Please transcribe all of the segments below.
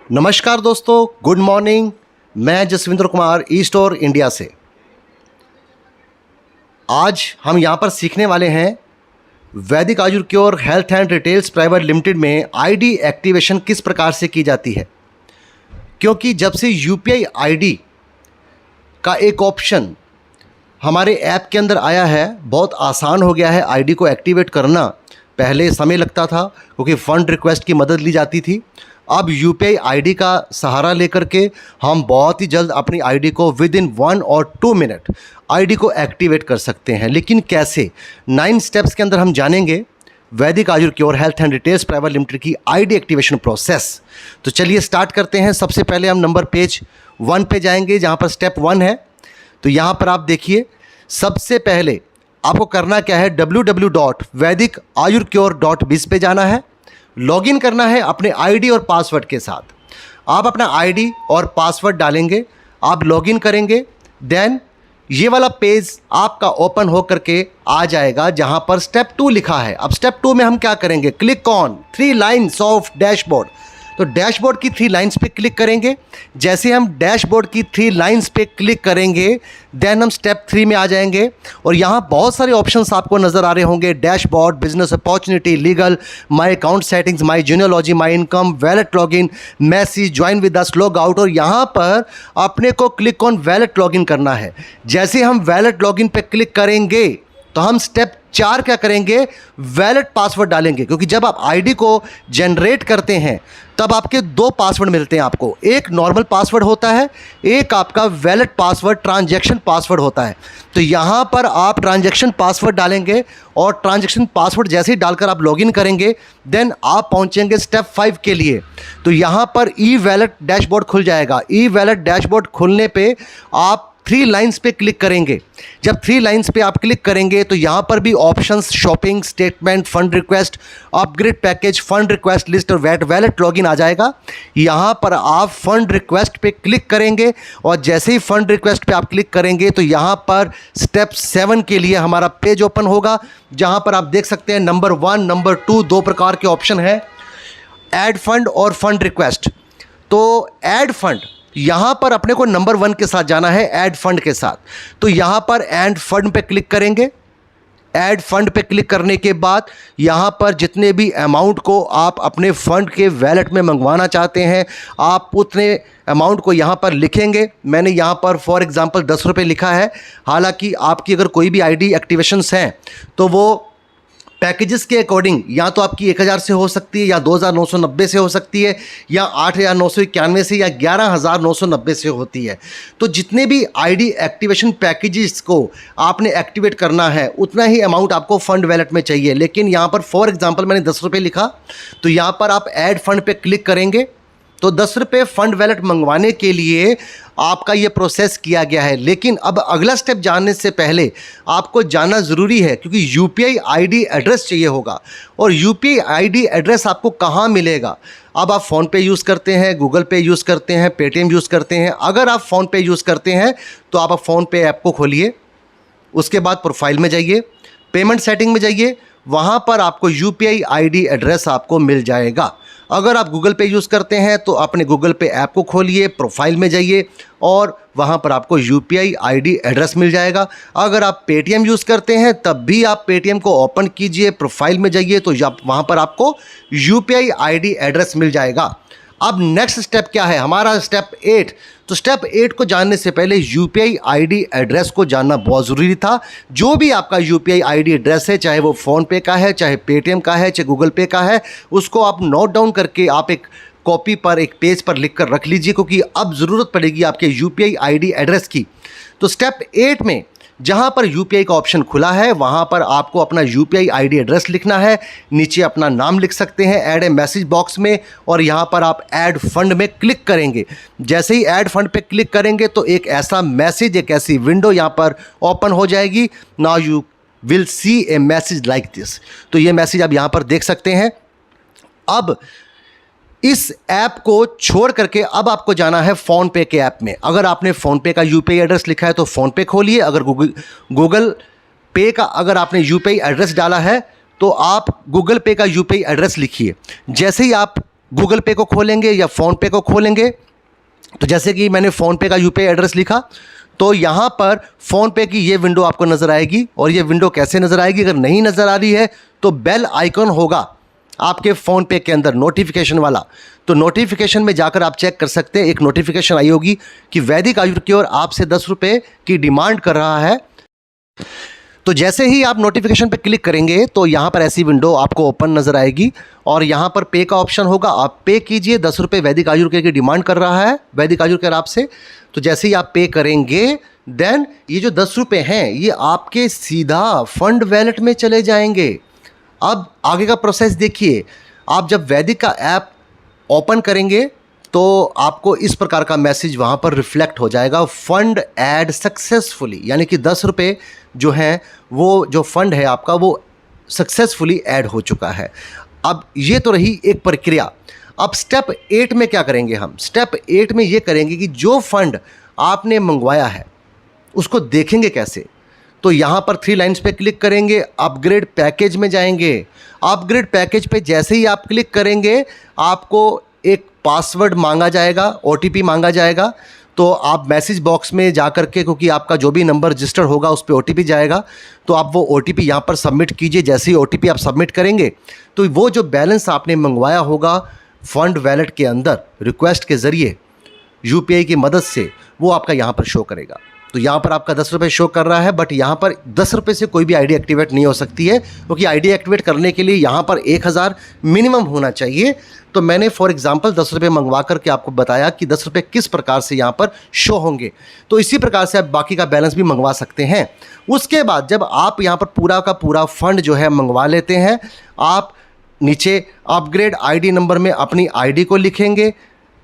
नमस्कार दोस्तों, good morning. मैं जसविंदर कुमार ईस्टोर इंडिया से। आज हम यहाँ पर सीखने वाले हैं Vedic Ayur Cure Health and Retails Private Limited में आईडी एक्टिवेशन किस प्रकार से की जाती है। क्योंकि जब से यूपीआई आईडी का एक ऑप्शन हमारे ऐप के अंदर आया है, बहुत आसान हो गया है आईडी को एक्टिवेट करना। पहले समय लगता था क्योंकि फ़ंड रिक्वेस्ट की मदद ली जाती थी। अब यूपीआई आईडी का सहारा लेकर के हम बहुत ही जल्द अपनी आईडी को विद इन 1 और 2 मिनट आईडी को एक्टिवेट कर सकते हैं। लेकिन कैसे? 9 स्टेप्स के अंदर हम जानेंगे Vedic Ayur Cure Health and Retails Private Limited की आईडी एक्टिवेशन प्रोसेस। तो चलिए स्टार्ट करते हैं। सबसे पहले हम नंबर पेज 1 पे जाएंगे, जहाँ पर स्टेप 1 है। तो यहाँ पर आप देखिए, सबसे पहले आपको करना क्या है, www.vedicayurcure.biz पे जाना है। लॉगिन करना है अपने आईडी और पासवर्ड के साथ। आप अपना आईडी और पासवर्ड डालेंगे, आप लॉगिन करेंगे, देन ये वाला पेज आपका ओपन हो करके आ जाएगा जहां पर स्टेप 2 लिखा है। अब स्टेप 2 में हम क्या करेंगे, click on 3 lines of dashboard. तो डैशबोर्ड की 3 लाइन्स पे क्लिक करेंगे। जैसे हम डैशबोर्ड की 3 लाइन्स पे क्लिक करेंगे, देन हम स्टेप 3 में आ जाएंगे और यहाँ बहुत सारे ऑप्शंस आपको नज़र आ रहे होंगे। Dashboard, business opportunity, legal, my account settings, my genealogy, my income, wallet login, message, join with us, log out. और यहाँ पर अपने को क्लिक ऑन वैलेट लॉगिन करना है। जैसे हम वैलेट लॉगिन पे क्लिक करेंगे तो हम स्टेप 4 क्या करेंगे, वैलेट पासवर्ड डालेंगे। क्योंकि जब आप आईडी को जनरेट करते हैं तब आपके 2 पासवर्ड मिलते हैं आपको। एक नॉर्मल पासवर्ड होता है, एक आपका वैलेट पासवर्ड, ट्रांजैक्शन पासवर्ड होता है। तो यहाँ पर आप ट्रांजैक्शन पासवर्ड डालेंगे और ट्रांजैक्शन पासवर्ड जैसे ही डालकर आप लॉगिन करेंगे, देन आप पहुँचेंगे स्टेप 5 के लिए। तो यहाँ पर ई वैलेट डैशबोर्ड खुल जाएगा। ई वैलेट डैशबोर्ड खुलने पे आप 3 लाइन्स पे क्लिक करेंगे। जब 3 लाइन्स पे आप क्लिक करेंगे तो यहाँ पर भी options shopping, statement, fund request, upgrade package, fund request list और वैलेट लॉगिन आ जाएगा। यहाँ पर आप फंड रिक्वेस्ट पे क्लिक करेंगे और जैसे ही फंड रिक्वेस्ट पे आप क्लिक करेंगे तो यहाँ पर स्टेप 7 के लिए हमारा पेज ओपन होगा, जहाँ पर आप देख सकते हैं नंबर 1, नंबर 2 2 प्रकार के ऑप्शन है, ऐड फंड और फंड रिक्वेस्ट। तो ऐड फंड, यहाँ पर अपने को नंबर 1 के साथ जाना है, ऐड फंड के साथ। तो यहाँ पर ऐड फंड पे क्लिक करेंगे। ऐड फंड पे क्लिक करने के बाद यहाँ पर जितने भी अमाउंट को आप अपने फंड के वैलेट में मंगवाना चाहते हैं, आप उतने अमाउंट को यहाँ पर लिखेंगे। मैंने यहाँ पर फॉर एग्जांपल 10 रुपये लिखा है। हालांकि आपकी अगर कोई भी आईडी एक्टिवेशंस हैं तो वो पैकेजेस के अकॉर्डिंग या तो आपकी 1000 से हो सकती है, या 2990 से हो सकती है, या 8991 से, या 11990 से होती है। तो जितने भी आईडी एक्टिवेशन पैकेजेस को आपने एक्टिवेट करना है उतना ही अमाउंट आपको फ़ंड वैलेट में चाहिए। लेकिन यहाँ पर फॉर एग्जांपल मैंने 10 रुपये लिखा, तो यहाँ पर आप ऐड फंड पे क्लिक करेंगे तो 10 रुपये फ़ंड वैलेट मंगवाने के लिए आपका ये प्रोसेस किया गया है। लेकिन अब अगला स्टेप जानने से पहले आपको जानना ज़रूरी है, क्योंकि यूपीआई आईडी एड्रेस चाहिए होगा। और यूपीआई आईडी एड्रेस आपको कहाँ मिलेगा? अब आप फ़ोनपे यूज़ करते हैं, गूगल पे यूज़ करते हैं, पेटीएम यूज़ करते हैं। अगर आप फ़ोनपे यूज़ करते हैं तो आप फ़ोनपे ऐप को खोलिए, उसके बाद प्रोफाइल में जाइए, पेमेंट सेटिंग में जाइए, वहाँ पर आपको यूपीआई आईडी एड्रेस आपको मिल जाएगा। अगर आप गूगल पे यूज़ करते हैं तो अपने गूगल पे ऐप को खोलिए, प्रोफाइल में जाइए और वहाँ पर आपको यूपीआई आईडी एड्रेस मिल जाएगा। अगर आप पेटीएम यूज़ करते हैं तब भी आप पेटीएम को ओपन कीजिए, प्रोफाइल में जाइए, तो वहाँ पर आपको यूपीआई आईडी एड्रेस मिल जाएगा। अब नेक्स्ट स्टेप क्या है हमारा, स्टेप 8। तो स्टेप 8 को जानने से पहले यूपीआई आईडी एड्रेस को जानना बहुत ज़रूरी था। जो भी आपका यूपीआई आईडी एड्रेस है, चाहे वो फ़ोनपे का है, चाहे पेटीएम का है, चाहे गूगल पे का है, उसको आप नोट डाउन करके आप एक कॉपी पर, एक पेज पर लिख कर रख लीजिए, क्योंकि अब ज़रूरत पड़ेगी आपके यूपीआई आईडी एड्रेस की। तो स्टेप 8 में जहाँ पर यूपीआई का ऑप्शन खुला है वहाँ पर आपको अपना यूपीआई आईडी एड्रेस लिखना है। नीचे अपना नाम लिख सकते हैं ऐड ए मैसेज बॉक्स में, और यहाँ पर आप ऐड फंड में क्लिक करेंगे। जैसे ही ऐड फंड पे क्लिक करेंगे तो एक ऐसा मैसेज, एक ऐसी विंडो यहाँ पर ओपन हो जाएगी। Now you will see A message like this. तो ये मैसेज आप यहाँ पर देख सकते हैं। अब इस ऐप को छोड़ करके अब आपको जाना है फ़ोनपे के ऐप में। अगर आपने फ़ोनपे का यूपीआई एड्रेस लिखा है तो फ़ोनपे खोलिए। अगर गूगल पे का अगर आपने यूपीआई एड्रेस डाला है तो आप गूगल पे का यूपीआई एड्रेस लिखिए। जैसे ही आप गूगल पे को खोलेंगे या फ़ोनपे को खोलेंगे, तो जैसे कि मैंने फ़ोनपे का यूपीआई एड्रेस लिखा, तो यहाँ पर फ़ोनपे की ये विंडो आपको नज़र आएगी। और ये विंडो कैसे नज़र आएगी, अगर नहीं नज़र आ रही है तो बेल आइकन होगा आपके फ़ोनपे के अंदर नोटिफिकेशन वाला, तो नोटिफिकेशन में जाकर आप चेक कर सकते हैं। एक नोटिफिकेशन आई होगी कि वैदिक आयुर क्योर आपसे 10 रुपये की डिमांड कर रहा है। तो जैसे ही आप नोटिफिकेशन पर क्लिक करेंगे तो यहाँ पर ऐसी विंडो आपको ओपन नज़र आएगी और यहाँ पर पे का ऑप्शन होगा, आप पे कीजिए। 10 रुपये वैदिक आयुर केयर की डिमांड कर रहा है वैदिक आयुर केयर आपसे। तो जैसे ही आप पे करेंगे देन ये जो 10 रुपये हैं ये आपके सीधा फंड वैलेट में चले जाएंगे। अब आगे का प्रोसेस देखिए, आप जब वैदिक का ऐप ओपन करेंगे तो आपको इस प्रकार का मैसेज वहाँ पर रिफ्लेक्ट हो जाएगा, फंड ऐड सक्सेसफुली, यानी कि 10 रुपये जो हैं वो जो फंड है आपका वो सक्सेसफुली ऐड हो चुका है। अब ये तो रही एक प्रक्रिया। अब स्टेप 8 में क्या करेंगे हम, स्टेप 8 में ये करेंगे कि जो फंड आपने मंगवाया है उसको देखेंगे कैसे। तो यहाँ पर 3 लाइन्स पे क्लिक करेंगे, अपग्रेड पैकेज में जाएंगे। अपग्रेड पैकेज पे जैसे ही आप क्लिक करेंगे आपको एक पासवर्ड मांगा जाएगा, ओटीपी मांगा जाएगा। तो आप मैसेज बॉक्स में जा कर के, क्योंकि आपका जो भी नंबर रजिस्टर्ड होगा उस पर ओटीपी जाएगा, तो आप वो ओटीपी यहाँ पर सबमिट कीजिए। जैसे ही ओटीपी आप सबमिट करेंगे तो वो जो बैलेंस आपने मंगवाया होगा फंड वैलेट के अंदर रिक्वेस्ट के ज़रिए यूपीआई की मदद से, वो आपका यहाँ पर शो करेगा। तो यहाँ पर आपका 10 रुपये शो कर रहा है, बट यहाँ पर 10 रुपये से कोई भी आईडी एक्टिवेट नहीं हो सकती है, क्योंकि आईडी एक्टिवेट करने के लिए यहाँ पर 1000 मिनिमम होना चाहिए। तो मैंने फॉर एग्जांपल 10 रुपये मंगवा करके आपको बताया कि 10 रुपये किस प्रकार से यहाँ पर शो होंगे। तो इसी प्रकार से आप बाकी का बैलेंस भी मंगवा सकते हैं। उसके बाद जब आप यहाँ पर पूरा का पूरा फंड जो है मंगवा लेते हैं, आप नीचे अपग्रेड आईडी नंबर में अपनी आईडी को लिखेंगे,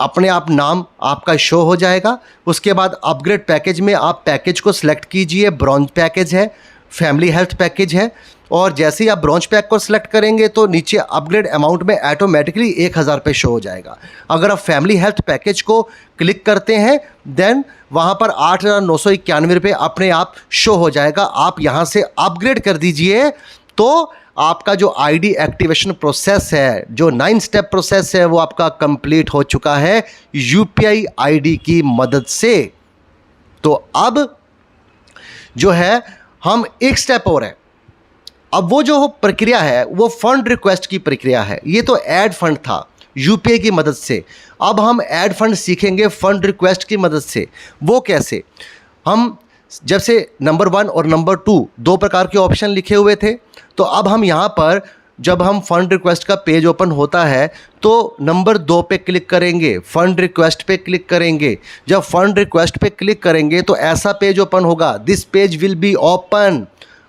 अपने आप नाम आपका शो हो जाएगा। उसके बाद अपग्रेड पैकेज में आप पैकेज को सिलेक्ट कीजिए, ब्रॉन्ज पैकेज है, फैमिली हेल्थ पैकेज है। और जैसे ही आप ब्रॉन्ज पैक को सिलेक्ट करेंगे तो नीचे अपग्रेड अमाउंट में ऑटोमेटिकली 1000 पे शो हो जाएगा। अगर आप फैमिली हेल्थ पैकेज को क्लिक करते हैं देन वहाँ पर 8,991 रुपये अपने आप शो हो जाएगा। आप यहाँ से अपग्रेड कर दीजिए तो आपका जो आईडी एक्टिवेशन प्रोसेस है, जो 9 स्टेप प्रोसेस है, वो आपका कंप्लीट हो चुका है यूपीआई आईडी की मदद से। तो अब जो है हम एक स्टेप और है। अब वो जो प्रक्रिया है वो फंड रिक्वेस्ट की प्रक्रिया है। ये तो ऐड फंड था यूपीआई की मदद से, अब हम ऐड फंड सीखेंगे फंड रिक्वेस्ट की मदद से। वो कैसे, हम जब से नंबर 1 और नंबर 2 दो प्रकार के ऑप्शन लिखे हुए थे, तो अब हम यहाँ पर जब हम फंड रिक्वेस्ट का पेज ओपन होता है तो नंबर 2 पे क्लिक करेंगे, फंड रिक्वेस्ट पे क्लिक करेंगे। जब फंड रिक्वेस्ट पे क्लिक करेंगे तो ऐसा पेज ओपन होगा, this page will be open.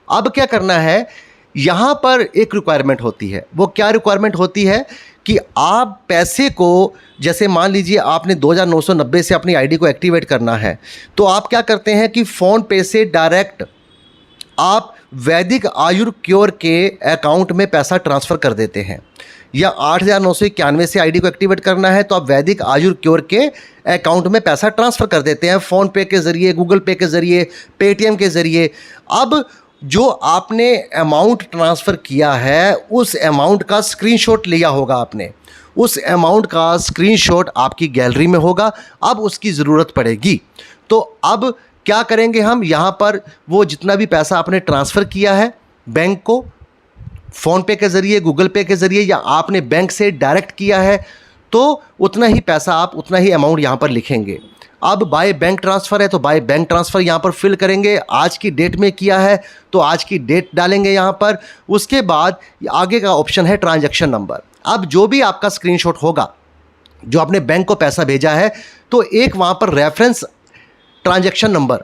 अब क्या करना है, यहाँ पर एक रिक्वायरमेंट होती है। वो क्या रिक्वायरमेंट होती है कि आप पैसे को, जैसे मान लीजिए आपने 2990 से अपनी आईडी को एक्टिवेट करना है, तो आप क्या करते हैं कि फ़ोन पे से डायरेक्ट आप वैदिक आयुर क्योर के अकाउंट में पैसा ट्रांसफ़र कर देते हैं। या 8,991 से आईडी को एक्टिवेट करना है तो आप वैदिक आयुर क्योर के अकाउंट में पैसा ट्रांसफ़र कर देते हैं, फ़ोन पे के ज़रिए, गूगल पे के ज़रिए, पेटीएम के ज़रिए। अब जो आपने अमाउंट ट्रांसफ़र किया है उस अमाउंट का स्क्रीनशॉट लिया होगा आपने, उस अमाउंट का स्क्रीनशॉट आपकी गैलरी में होगा। अब उसकी ज़रूरत पड़ेगी तो अब क्या करेंगे हम, यहाँ पर वो जितना भी पैसा आपने ट्रांसफ़र किया है बैंक को, फ़ोन पे के ज़रिए, गूगल पे के ज़रिए, या आपने बैंक से डायरेक्ट किया है, तो उतना ही पैसा आप, उतना ही अमाउंट यहाँ पर लिखेंगे। अब बाय बैंक ट्रांसफ़र है तो बाय बैंक ट्रांसफ़र यहाँ पर फिल करेंगे। आज की डेट में किया है तो आज की डेट डालेंगे यहाँ पर। उसके बाद आगे का ऑप्शन है ट्रांजैक्शन नंबर। अब जो भी आपका स्क्रीनशॉट होगा, जो आपने बैंक को पैसा भेजा है, तो एक वहाँ पर रेफरेंस ट्रांजैक्शन नंबर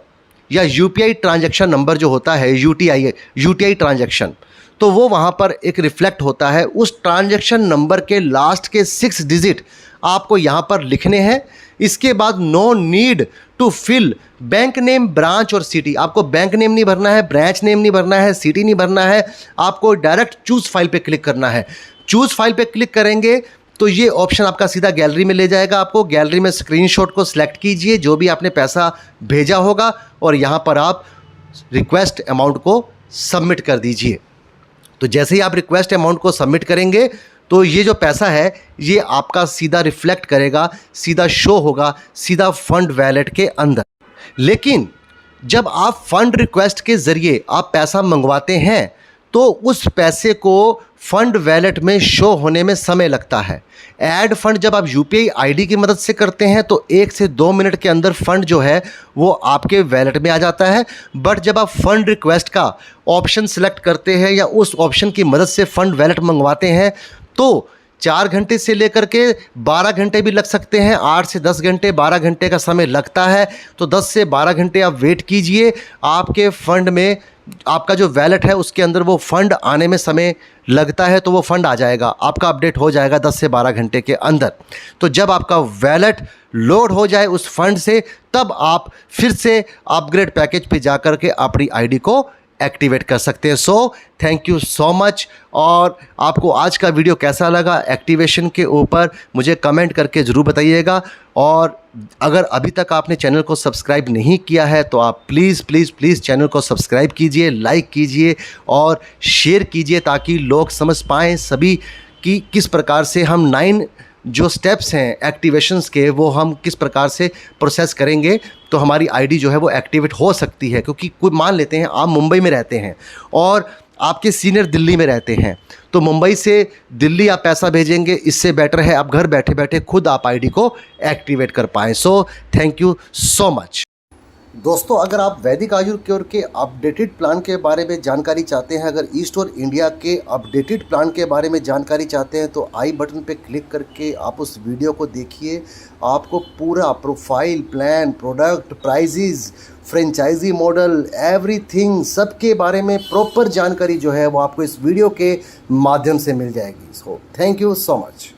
या यूपीआई ट्रांजैक्शन नंबर जो होता है, यूटीआई ट्रांजैक्शन, तो वो वहाँ पर एक रिफ्लेक्ट होता है। उस ट्रांजैक्शन नंबर के लास्ट के 6 डिजिट आपको यहाँ पर लिखने हैं। इसके बाद no need to fill bank name, branch और सिटी। आपको बैंक नेम नहीं भरना है, ब्रांच नेम नहीं भरना है, सिटी नहीं भरना है, आपको डायरेक्ट चूज़ फाइल पे क्लिक करना है। चूज़ फाइल पे क्लिक करेंगे तो ये ऑप्शन आपका सीधा गैलरी में ले जाएगा। आपको गैलरी में स्क्रीनशॉट को सिलेक्ट कीजिए जो भी आपने पैसा भेजा होगा और यहाँ पर आप रिक्वेस्ट अमाउंट को सबमिट कर दीजिए। तो जैसे ही आप रिक्वेस्ट अमाउंट को सबमिट करेंगे तो ये जो पैसा है ये आपका सीधा रिफ्लेक्ट करेगा, सीधा शो होगा, सीधा फंड वैलेट के अंदर। लेकिन जब आप फंड रिक्वेस्ट के ज़रिए आप पैसा मंगवाते हैं तो उस पैसे को फंड वैलेट में शो होने में समय लगता है। ऐड फंड जब आप यूपीआई आईडी की मदद से करते हैं तो 1 से 2 मिनट के अंदर फंड जो है वो आपके वैलेट में आ जाता है। बट जब आप फंड रिक्वेस्ट का ऑप्शन सेलेक्ट करते हैं या उस ऑप्शन की मदद से फंड वैलेट मंगवाते हैं तो 4 घंटे से लेकर के 12 घंटे भी लग सकते हैं। 8 से 10 घंटे, 12 घंटे का समय लगता है। तो 10 से 12 घंटे आप वेट कीजिए, आपके फ़ंड में आपका जो वैलेट है उसके अंदर वो फ़ंड आने में समय लगता है, तो वो फ़ंड आ जाएगा, आपका अपडेट हो जाएगा 10 से 12 घंटे के अंदर। तो जब आपका वैलेट लोड हो जाए उस फंड से, तब आप फिर से अपग्रेड पैकेज पे जा कर के अपनी आईडी को एक्टिवेट कर सकते हैं। So thank you so much. और आपको आज का वीडियो कैसा लगा एक्टिवेशन के ऊपर मुझे कमेंट करके ज़रूर बताइएगा। और अगर अभी तक आपने चैनल को सब्सक्राइब नहीं किया है तो आप प्लीज़ चैनल को सब्सक्राइब कीजिए, लाइक कीजिए और शेयर कीजिए ताकि लोग समझ पाएँ सभी कि किस प्रकार से हम 9 जो स्टेप्स हैं एक्टिवेशंस के वो हम किस प्रकार से प्रोसेस करेंगे तो हमारी आईडी जो है वो एक्टिवेट हो सकती है। क्योंकि कोई मान लेते हैं आप मुंबई में रहते हैं और आपके सीनियर दिल्ली में रहते हैं, तो मुंबई से दिल्ली आप पैसा भेजेंगे, इससे बेटर है आप घर बैठे बैठे खुद आप आईडी को एक्टिवेट कर पाएँ। So thank you so much. दोस्तों, अगर आप वैदिक आयुर क्योर के अपडेटेड प्लान के बारे में जानकारी चाहते हैं, अगर ईस्ट और इंडिया के अपडेटेड प्लान के बारे में जानकारी चाहते हैं तो आई बटन पे क्लिक करके आप उस वीडियो को देखिए। आपको पूरा profile, plan, product, prices, franchisee model, everything सब के बारे में प्रॉपर जानकारी जो है वो आपको इस वीडियो के माध्यम से मिल जाएगी। So thank you so much.